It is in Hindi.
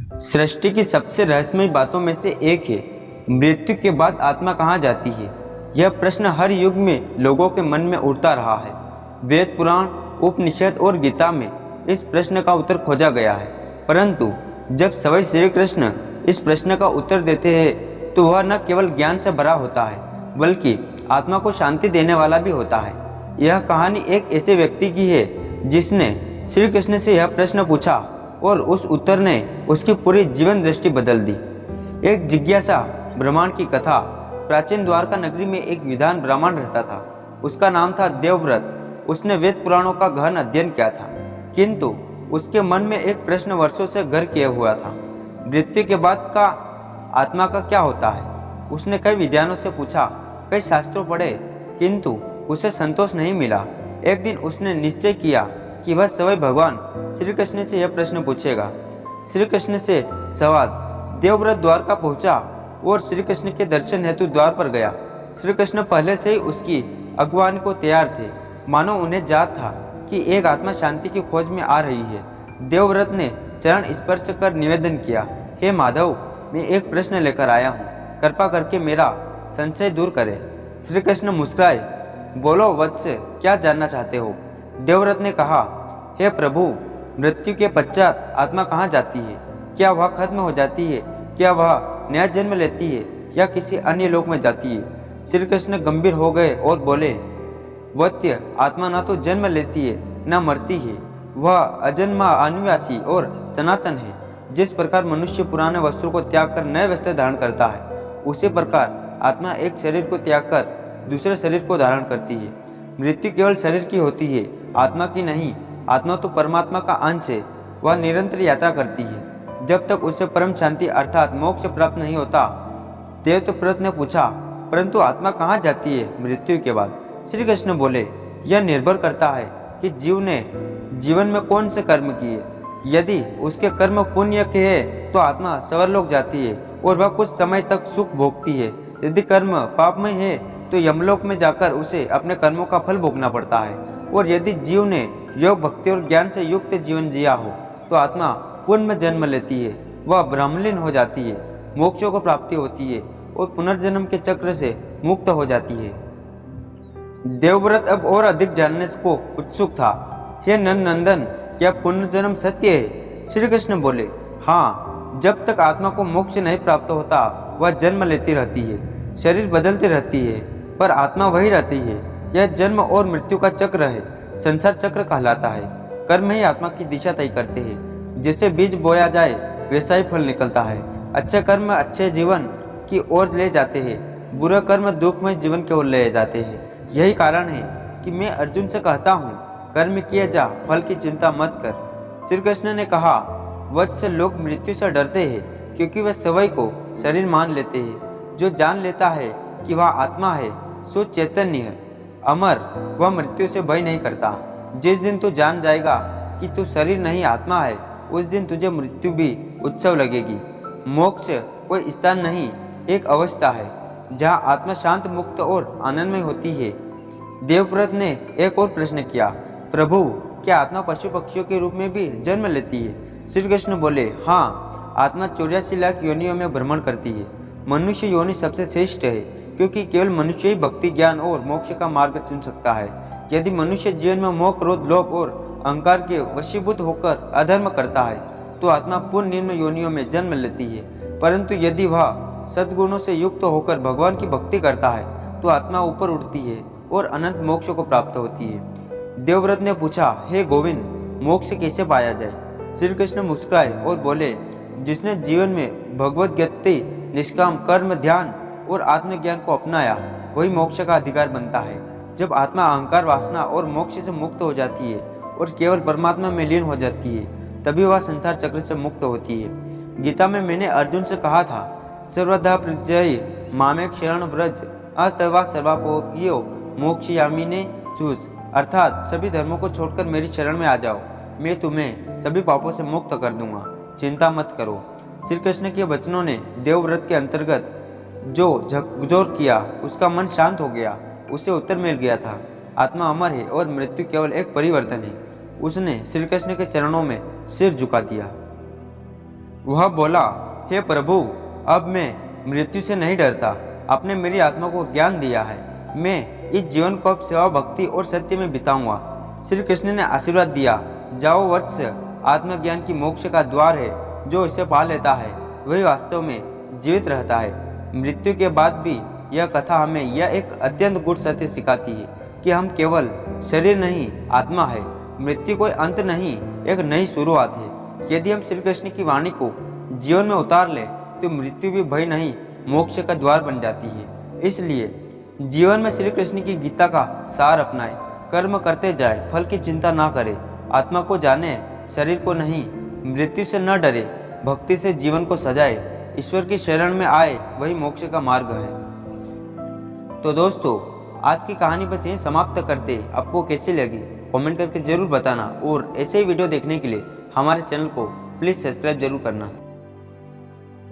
सृष्टि की सबसे रहस्यमय बातों में से एक है, मृत्यु के बाद आत्मा कहाँ जाती है। यह प्रश्न हर युग में लोगों के मन में उठता रहा है। वेद, पुराण, उपनिषद और गीता में इस प्रश्न का उत्तर खोजा गया है, परंतु जब स्वयं श्री कृष्ण इस प्रश्न का उत्तर देते हैं तो वह न केवल ज्ञान से भरा होता है, बल्कि आत्मा को शांति देने वाला भी होता है। यह कहानी एक ऐसे व्यक्ति की है जिसने श्री कृष्ण से यह प्रश्न पूछा और उस उत्तर ने उसकी पूरी जीवन दृष्टि बदल दी। एक जिज्ञासा ब्रह्मांड की कथा। प्राचीन द्वारका नगरी में एक विद्वान ब्राह्मण रहता था। उसका नाम था देवव्रत। उसने वेद पुराणों का गहन अध्ययन किया था, किंतु उसके मन में एक प्रश्न वर्षों से घर किया हुआ था। मृत्यु के बाद का आत्मा का क्या होता है। उसने कई विद्वानों से पूछा, कई शास्त्रों पढ़े, किंतु उसे संतोष नहीं मिला। एक दिन उसने निश्चय किया कि वह स्वयं भगवान श्री कृष्ण से यह प्रश्न पूछेगा। श्री कृष्ण से सवाल। देवव्रत द्वारका पहुंचा और श्री कृष्ण के दर्शन हेतु द्वार पर गया। श्री कृष्ण पहले से ही उसकी अगवानी को तैयार थे, मानो उन्हें जात था कि एक आत्मा शांति की खोज में आ रही है। देवव्रत ने चरण स्पर्श कर निवेदन किया, हे माधव, मैं एक प्रश्न लेकर आया हूँ, कृपा करके मेरा संशय दूर करे। श्री कृष्ण मुस्कुराए, बोलो वत्स, क्या जानना चाहते हो। देवव्रत ने कहा, हे प्रभु, मृत्यु के पश्चात आत्मा कहाँ जाती है। क्या वह खत्म हो जाती है, क्या वह नया जन्म लेती है या किसी अन्य लोक में जाती है। श्री कृष्ण गंभीर हो गए और बोले, वत्य, आत्मा न तो जन्म लेती है न मरती है, वह अजन्मा, अनिवासी और सनातन है। जिस प्रकार मनुष्य पुराने वस्त्रों को त्याग कर नए वस्त्र धारण करता है, उसी प्रकार आत्मा एक शरीर को त्याग कर दूसरे शरीर को धारण करती है। मृत्यु केवल शरीर की होती है, आत्मा की नहीं। आत्मा तो परमात्मा का अंश है, वह निरंतर यात्रा करती है जब तक उसे परम शांति अर्थात मोक्ष प्राप्त नहीं होता। देवव्रत ने पूछा, परंतु आत्मा कहाँ जाती है मृत्यु के बाद। श्री कृष्ण बोले, यह निर्भर करता है कि जीव ने जीवन में कौन से कर्म किए। यदि उसके कर्म पुण्य के हैं तो आत्मा स्वर्गलोक जाती है और वह कुछ समय तक सुख भोगती है। यदि कर्म पापमय है तो यमलोक में जाकर उसे अपने कर्मों का फल भोगना पड़ता है। और यदि जीव ने योग, भक्ति और ज्ञान से युक्त जीवन जिया हो तो आत्मा पुनः जन्म लेती है, वह ब्रह्मलीन हो जाती है, मोक्षों को प्राप्ति होती है और पुनर्जन्म के चक्र से मुक्त हो जाती है। देवव्रत अब और अधिक जानने को उत्सुक था। हे नंदन, क्या पुनर्जन्म सत्य है। श्री कृष्ण बोले, हाँ, जब तक आत्मा को मोक्ष नहीं प्राप्त होता वह जन्म लेती रहती है, शरीर बदलती रहती है, पर आत्मा वही रहती है। यह जन्म और मृत्यु का चक्र है, संसार चक्र कहलाता है। कर्म ही आत्मा की दिशा तय करते हैं। जैसे बीज बोया जाए वैसा ही फल निकलता है। अच्छे कर्म अच्छे जीवन की ओर ले जाते हैं, बुरे कर्म दुखमय जीवन की ओर ले जाते हैं। यही कारण है कि मैं अर्जुन से कहता हूँ, कर्म किए जा, फल की चिंता मत कर। श्री कृष्ण ने कहा, वत्स, लोग मृत्यु से डरते हैं क्योंकि वे स्वयं को शरीर मान लेते हैं। जो जान लेता है कि वह आत्मा है, सो चैतन्य है, अमर, वह मृत्यु से भय नहीं करता। जिस दिन तू जान जाएगा कि तू शरीर नहीं आत्मा है, उस दिन तुझे मृत्यु भी उत्सव लगेगी। मोक्ष कोई स्थान नहीं, एक अवस्था है जहाँ आत्मा शांत, मुक्त और आनंदमय होती है। देवव्रत ने एक और प्रश्न किया, प्रभु, क्या आत्मा पशु पक्षियों के रूप में भी जन्म लेती है। श्री कृष्ण बोले, हाँ, आत्मा 84 लाख योनियों में भ्रमण करती है। मनुष्य योनि सबसे श्रेष्ठ है क्योंकि केवल मनुष्य ही भक्ति, ज्ञान और मोक्ष का मार्ग चुन सकता है। यदि मनुष्य जीवन में मोह, क्रोध, लोभ और अहंकार के वशीभूत होकर अधर्म करता है तो आत्मा पूर्ण निम्न योनियों में जन्म लेती है, परंतु यदि वह सद्गुणों से युक्त होकर भगवान की भक्ति करता है तो आत्मा ऊपर उठती है और अनंत मोक्ष को प्राप्त होती है। देवव्रत ने पूछा, हे गोविंद, मोक्ष कैसे पाया जाए। श्री कृष्ण मुस्कुराए और बोले, जिसने जीवन में भगवत गति, निष्काम कर्म, ध्यान और आत्मज्ञान को अपनाया वही मोक्ष का अधिकार बनता है। जब आत्मा अहंकार, वासना और मोक्ष से मुक्त हो जाती है और केवल परमात्मा में लीन हो जाती है, तभी वह संसार चक्र से मुक्त होती है। गीता में मैंने अर्जुन से कहा था, सर्वधा प्रत्यय मामेक शरण व्रज अथवा सर्वापोक्यो मोक्षयामिने चूज, अर्थात सभी धर्मों को छोड़कर मेरी शरण में आ जाओ, मैं तुम्हें सभी पापों से मुक्त कर दूंगा, चिंता मत करो। श्री कृष्ण के वचनों ने देवव्रत के अंतर्गत जो झकझोर किया उसका मन शांत हो गया। उसे उत्तर मिल गया था, आत्मा अमर है और मृत्यु केवल एक परिवर्तन है। उसने श्री कृष्ण के चरणों में सिर झुका दिया। वह बोला, हे प्रभु, अब मैं मृत्यु से नहीं डरता। आपने मेरी आत्मा को ज्ञान दिया है। मैं इस जीवन को अब सेवा, भक्ति और सत्य में बिताऊंगा। श्री कृष्ण ने आशीर्वाद दिया, जाओ वत्स, आत्मज्ञान की मोक्ष का द्वार है। जो इसे पा लेता है वही वास्तव में जीवित रहता है। मृत्यु के बाद भी यह कथा हमें यह एक अत्यंत गूढ़ सत्य सिखाती है कि हम केवल शरीर नहीं, आत्मा है। मृत्यु कोई अंत नहीं, एक नई शुरुआत है। यदि हम श्री कृष्ण की वाणी को जीवन में उतार लें तो मृत्यु भी भय नहीं, मोक्ष का द्वार बन जाती है। इसलिए जीवन में श्री कृष्ण की गीता का सार अपनाएं, कर्म करते जाए, फल की चिंता ना करें, आत्मा को जाने, शरीर को नहीं, मृत्यु से न डरे, भक्ति से जीवन को सजाए, ईश्वर की शरण में आए, वही मोक्ष का मार्ग है। तो दोस्तों, आज की कहानी बस यहीं समाप्त करते। आपको कैसी लगी कमेंट करके जरूर बताना, और ऐसे ही वीडियो देखने के लिए हमारे चैनल को प्लीज़ सब्सक्राइब जरूर करना।